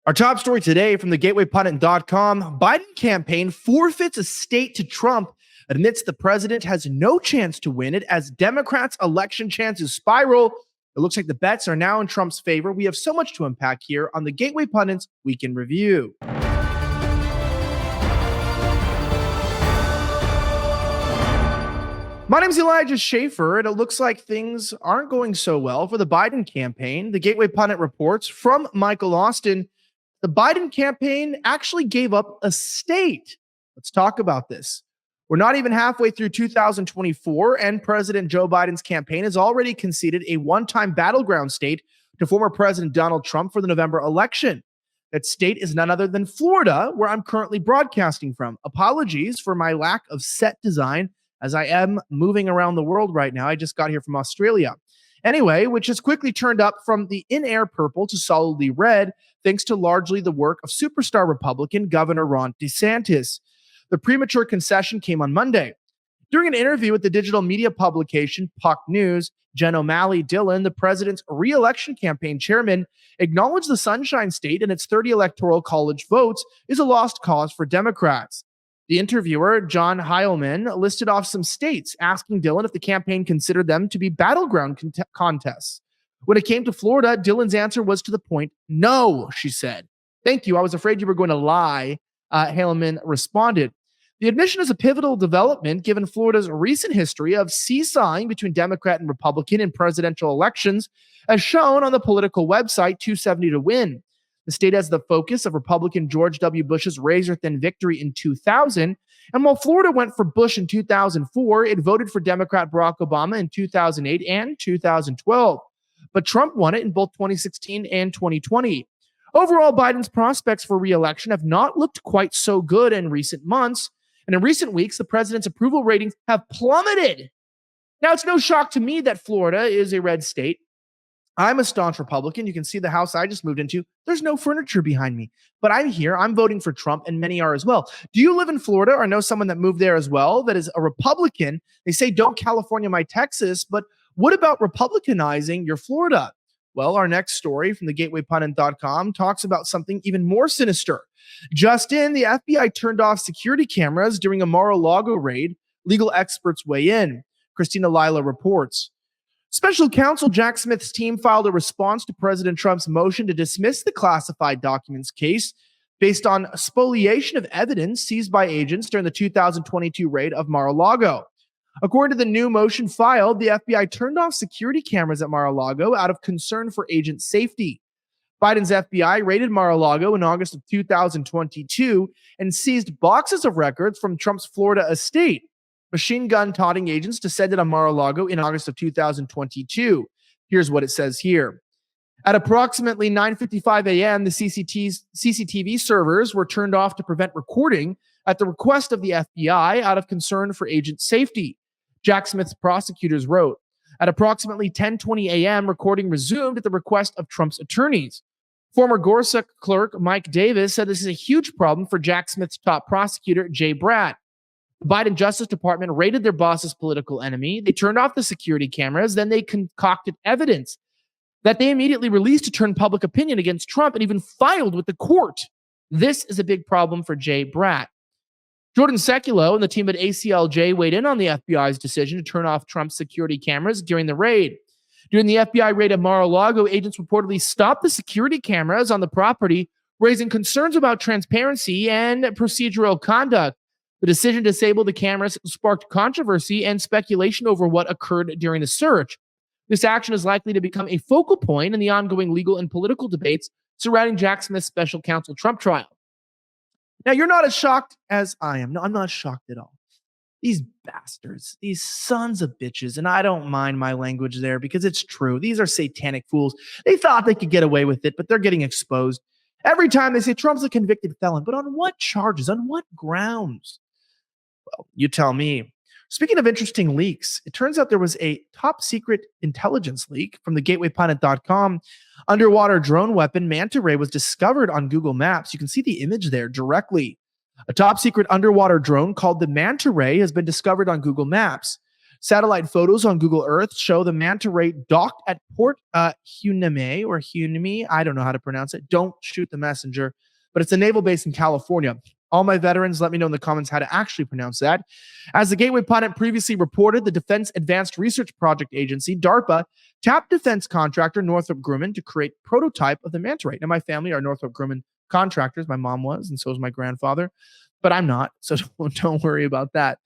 Our top story today from the gatewaypundit.com, Biden campaign forfeits a state to Trump, admits the president has no chance to win it as Democrats' election chances spiral. It looks like the bets are now in Trump's favor. We have so much to unpack here on the Gateway Pundit's Week in Review. My name is Elijah Schaffer, and it looks like things aren't going so well for the Biden campaign. The Gateway Pundit reports from Michael Austin, the Biden campaign actually gave up a state. Let's talk about this. We're not even halfway through 2024, and President Joe Biden's campaign has already conceded a one-time battleground state to former President Donald Trump for the November election. That state is none other than Florida, where I'm currently broadcasting from. Apologies for my lack of set design, as I am moving around the world right now. I just got here from Australia. Anyway, which has quickly turned up from the in-air purple to solidly red, thanks to largely the work of superstar Republican Governor Ron DeSantis. The premature concession came on Monday. During an interview with the digital media publication Puck News, Jen O'Malley Dillon, the president's re-election campaign chairman, acknowledged the Sunshine State and its 30 electoral college votes is a lost cause for Democrats. The interviewer, John Heilman, listed off some states, asking Dillon if the campaign considered them to be battleground contests. When it came to Florida, Dillon's answer was to the point, no, she said. Thank you, I was afraid you were going to lie, Heilman responded. The admission is a pivotal development given Florida's recent history of seesawing between Democrat and Republican in presidential elections, as shown on the political website 270 to Win. The state has the focus of Republican George W. Bush's razor-thin victory in 2000, and while Florida went for Bush in 2004, it voted for Democrat Barack Obama in 2008 and 2012. But Trump won it in both 2016 and 2020. Overall, Biden's prospects for re-election have not looked quite so good in recent months, and in recent weeks, the president's approval ratings have plummeted. Now, it's no shock to me that Florida is a red state. I'm a staunch Republican. You can see the house I just moved into. There's no furniture behind me, but I'm here. I'm voting for Trump, and many are as well. Do you live in Florida or know someone that moved there as well that is a Republican? They say, don't California my Texas, but what about Republicanizing your Florida? Well, our next story from the gatewaypundit.com talks about something even more sinister. Just in, the FBI turned off security cameras during a Mar-a-Lago raid. Legal experts weigh in. Christina Lila reports. Special counsel Jack Smith's team filed a response to President Trump's motion to dismiss the classified documents case based on spoliation of evidence seized by agents during the 2022 raid of Mar-a-Lago. According to the new motion filed, the FBI turned off security cameras at Mar-a-Lago out of concern for agent safety. Biden's FBI raided Mar-a-Lago in August of 2022 and seized boxes of records from Trump's Florida estate. Machine gun toting agents descended on Mar-a-Lago in August of 2022. Here's what it says here. At approximately 9:55 a.m., the CCTV servers were turned off to prevent recording at the request of the FBI out of concern for agent safety. Jack Smith's prosecutors wrote. At approximately 10:20 a.m., recording resumed at the request of Trump's attorneys. Former Gorsuch clerk Mike Davis said this is a huge problem for Jack Smith's top prosecutor, Jay Bratt. The Biden Justice Department raided their boss's political enemy. They turned off the security cameras. Then they concocted evidence that they immediately released to turn public opinion against Trump and even filed with the court. This is a big problem for Jay Bratt. Jordan Sekulow and the team at ACLJ weighed in on the FBI's decision to turn off Trump's security cameras during the raid. During the FBI raid at Mar-a-Lago, agents reportedly stopped the security cameras on the property, raising concerns about transparency and procedural conduct. The decision to disable the cameras sparked controversy and speculation over what occurred during the search. This action is likely to become a focal point in the ongoing legal and political debates surrounding Jack Smith's special counsel Trump trial. Now, you're not as shocked as I am. No, I'm not shocked at all. These bastards, these sons of bitches, and I don't mind my language there because it's true. These are satanic fools. They thought they could get away with it, but they're getting exposed. Every time they say Trump's a convicted felon, but on what charges? On what grounds? Well, you tell me. Speaking of interesting leaks, it turns out there was a top secret intelligence leak from the gatewaypundit.com. Underwater drone weapon Manta Ray was discovered on Google Maps. You can see the image there directly. A top secret underwater drone called the Manta Ray has been discovered on Google Maps. Satellite photos on Google Earth show the Manta Ray docked at Port Huneme or Huneme. I don't know how to pronounce it. Don't shoot the messenger, but it's a naval base in California. All my veterans, let me know in the comments how to actually pronounce that. As the Gateway Pundit previously reported, the Defense Advanced Research Project Agency, DARPA, tapped defense contractor Northrop Grumman to create prototype of the Manta Ray. Now, my family are Northrop Grumman contractors. My mom was, and so was my grandfather, but I'm not, so don't worry about that.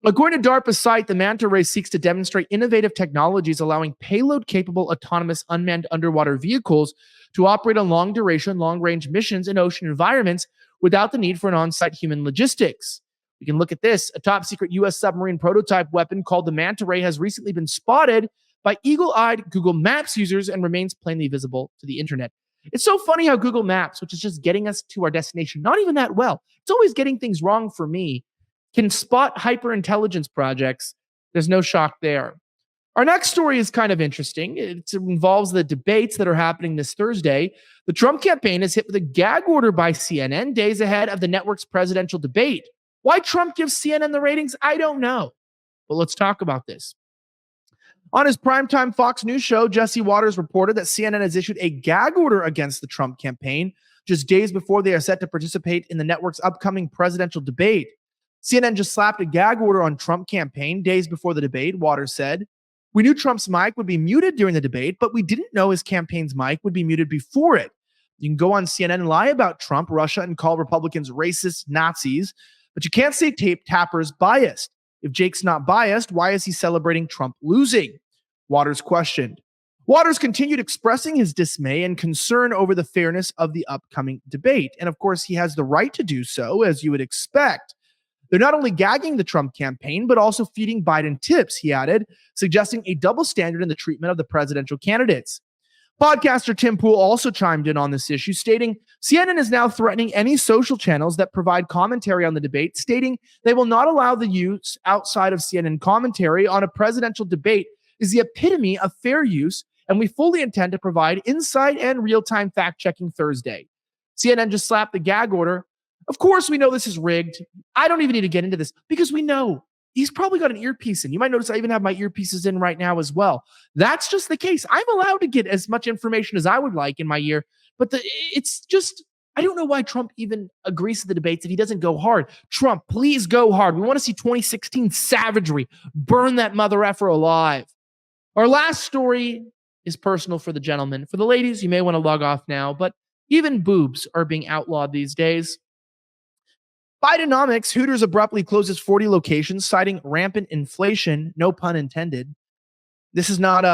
According to DARPA's site, the Manta Ray seeks to demonstrate innovative technologies allowing payload-capable autonomous unmanned underwater vehicles to operate on long-duration, long-range missions in ocean environments without the need for an on-site human logistics. We can look at this. A top-secret U.S. submarine prototype weapon called the Manta Ray has recently been spotted by eagle-eyed Google Maps users and remains plainly visible to the internet. It's so funny how Google Maps, which is just getting us to our destination, not even that well, it's always getting things wrong for me, can spot hyper-intelligence projects. There's no shock there. Our next story is kind of interesting. It involves the debates that are happening this Thursday. The Trump campaign is hit with a gag order by CNN days ahead of the network's presidential debate. Why Trump gives CNN the ratings, I don't know. But let's talk about this. On his primetime Fox News show, Jesse Waters reported that CNN has issued a gag order against the Trump campaign just days before they are set to participate in the network's upcoming presidential debate. CNN just slapped a gag order on Trump campaign days before the debate, Waters said. We knew Trump's mic would be muted during the debate, but we didn't know his campaign's mic would be muted before it. You can go on CNN and lie about Trump, Russia, and call Republicans racist Nazis, but you can't say Tapper's biased. If Jake's not biased, why is he celebrating Trump losing? Waters questioned. Waters continued expressing his dismay and concern over the fairness of the upcoming debate. And of course, he has the right to do so, as you would expect. They're not only gagging the Trump campaign, but also feeding Biden tips, he added, suggesting a double standard in the treatment of the presidential candidates. Podcaster Tim Pool also chimed in on this issue, stating, CNN is now threatening any social channels that provide commentary on the debate, stating they will not allow the use outside of CNN commentary on a presidential debate is the epitome of fair use, and we fully intend to provide insight and real-time fact-checking Thursday. CNN just slapped the gag order. Of course, we know this is rigged. I don't even need to get into this because we know he's probably got an earpiece in. You might notice I even have my earpieces in right now as well. That's just the case. I'm allowed to get as much information as I would like in my ear, but it's just, I don't know why Trump even agrees to the debates if he doesn't go hard. Trump, please go hard. We want to see 2016 savagery. Burn that mother effer alive. Our last story is personal for the gentleman. For the ladies, you may want to log off now, but even boobs are being outlawed these days. BIDENOMICS, Hooters abruptly closes 40 locations, citing rampant inflation, no pun intended. This is not,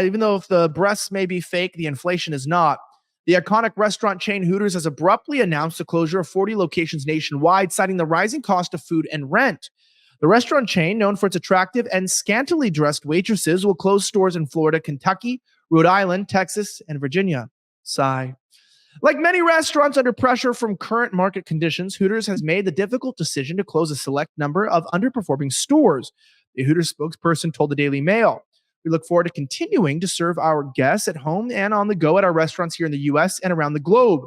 even though if the breasts may be fake, the inflation is not. The iconic restaurant chain Hooters has abruptly announced the closure of 40 locations nationwide, citing the rising cost of food and rent. The restaurant chain, known for its attractive and scantily dressed waitresses, will close stores in Florida, Kentucky, Rhode Island, Texas, and Virginia. Sigh. Like many restaurants under pressure from current market conditions, Hooters has made the difficult decision to close a select number of underperforming stores. The Hooters spokesperson told the Daily Mail, "We look forward to continuing to serve our guests at home and on the go at our restaurants here in the U.S. and around the globe.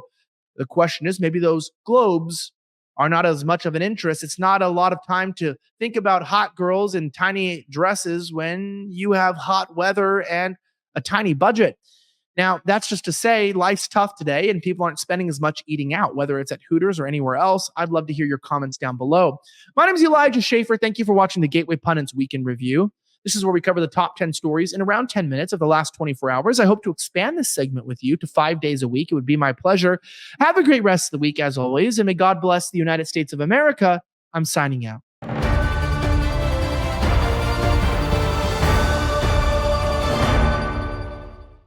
The question is, maybe those globes are not as much of an interest. It's not a lot of time to think about hot girls in tiny dresses when you have hot weather and a tiny budget." Now, that's just to say life's tough today and people aren't spending as much eating out, whether it's at Hooters or anywhere else. I'd love to hear your comments down below. My name is Elijah Schaffer. Thank you for watching the Gateway Pundits Weekend Review. This is where we cover the top 10 stories in around 10 minutes of the last 24 hours. I hope to expand this segment with you to 5 days a week. It would be my pleasure. Have a great rest of the week, as always, and may God bless the United States of America. I'm signing out.